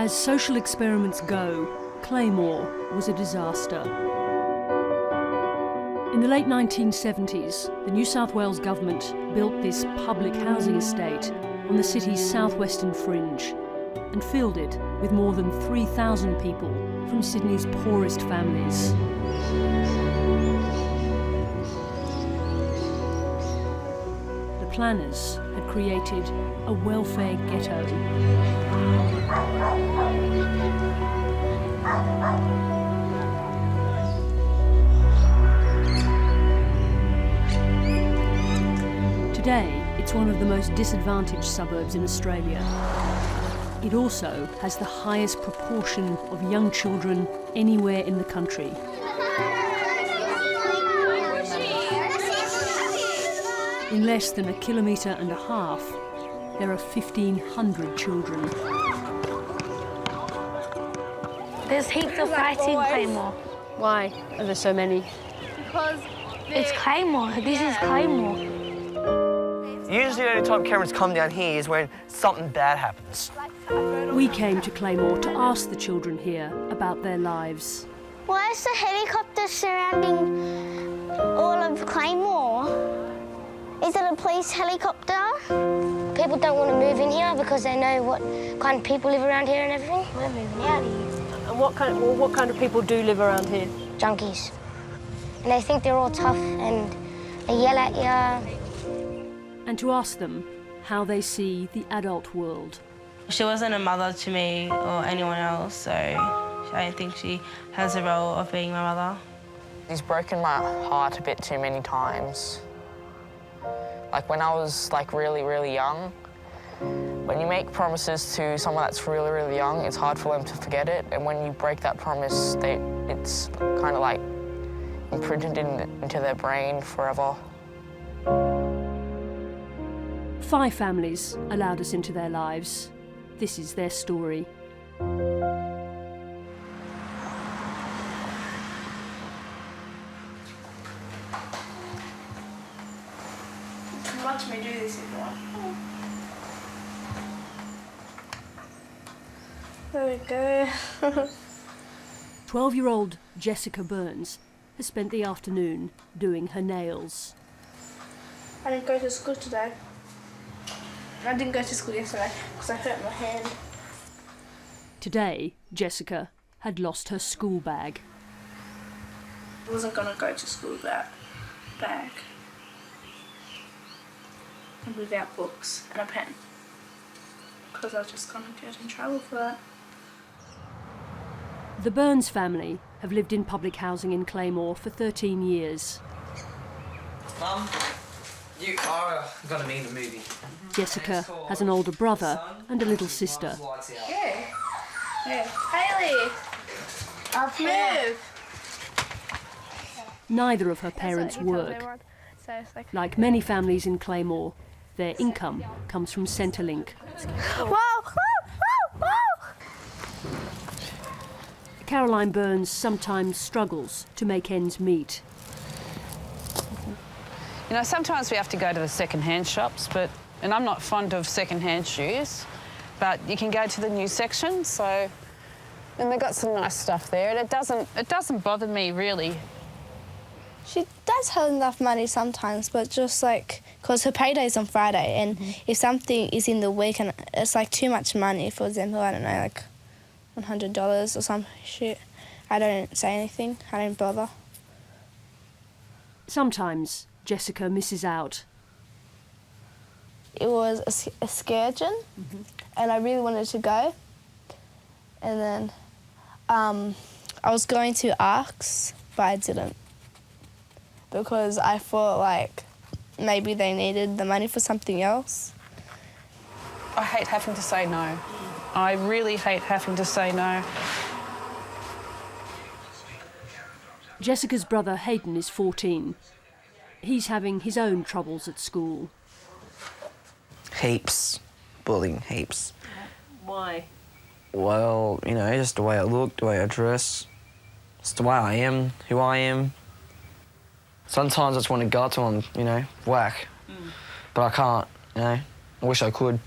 As social experiments go, Claymore was a disaster. In the late 1970s, the New South Wales government built this public housing estate on the city's southwestern fringe and filled it with more than 3,000 people from Sydney's poorest families. The planners had created a welfare ghetto. Today, it's one of the most disadvantaged suburbs in Australia. It also has the highest proportion of young children anywhere in the country. In less than 1.5 kilometres, there are 1,500 children. There's heaps of fights in Claymore. Why are there so many? Because it's Claymore. This is Claymore. Usually the only time cameras come down here is when something bad happens. We came to Claymore to ask the children here about their lives. Why is the helicopter surrounding all of Claymore? Is it a police helicopter? People don't want to move in here because they know what kind of people live around here and everything. We're moving out of here. And what kind of people do live around here? Junkies. And they think they're all tough and they yell at you. And to ask them how they see the adult world. She wasn't a mother to me or anyone else, so I don't think she has a role of being my mother. He's broken my heart a bit too many times. Like when I was really, really young, when you make promises to someone that's really, really young, it's hard for them to forget it. And when you break that promise, it's kind of like imprinted into their brain forever. 5 families allowed us into their lives. This is their story. Watch me do this if you want. There we go. 12-year-old Jessica Burns has spent the afternoon doing her nails. I didn't go to school today. I didn't go to school yesterday because I hurt my hand. Today, Jessica had lost her school bag. I wasn't going to go to school with that bag. And without books and a pen. Because I was just going to get in trouble for that. The Burns family have lived in public housing in Claymore for 13 years. Mum, you are going to meet a movie. Jessica has an older brother and a little sister. Yeah. Yeah. Hayley! I'll move! Neither of her parents work. Like many families in Claymore, their income comes from Centrelink. Whoa! Caroline Burns sometimes struggles to make ends meet. You know, sometimes we have to go to the second-hand shops, and I'm not fond of second-hand shoes, but you can go to the new section, and they've got some nice stuff there, and it doesn't bother me, really. She does have enough money sometimes, but just because her payday's on Friday, and if something is in the week and it's too much money, for example, I don't know, $100 or some shit, I don't say anything, I don't bother. Sometimes Jessica misses out. It was a excursion, and I really wanted to go, and then I was going to ARCS, but I didn't. Because I thought, maybe they needed the money for something else. I hate having to say no. I really hate having to say no. Jessica's brother Hayden is 14. He's having his own troubles at school. Heaps. Bullying, heaps. Why? Well, just the way I look, the way I dress. It's the way I am, who I am. Sometimes I just want to go to them, whack. But I can't, I wish I could.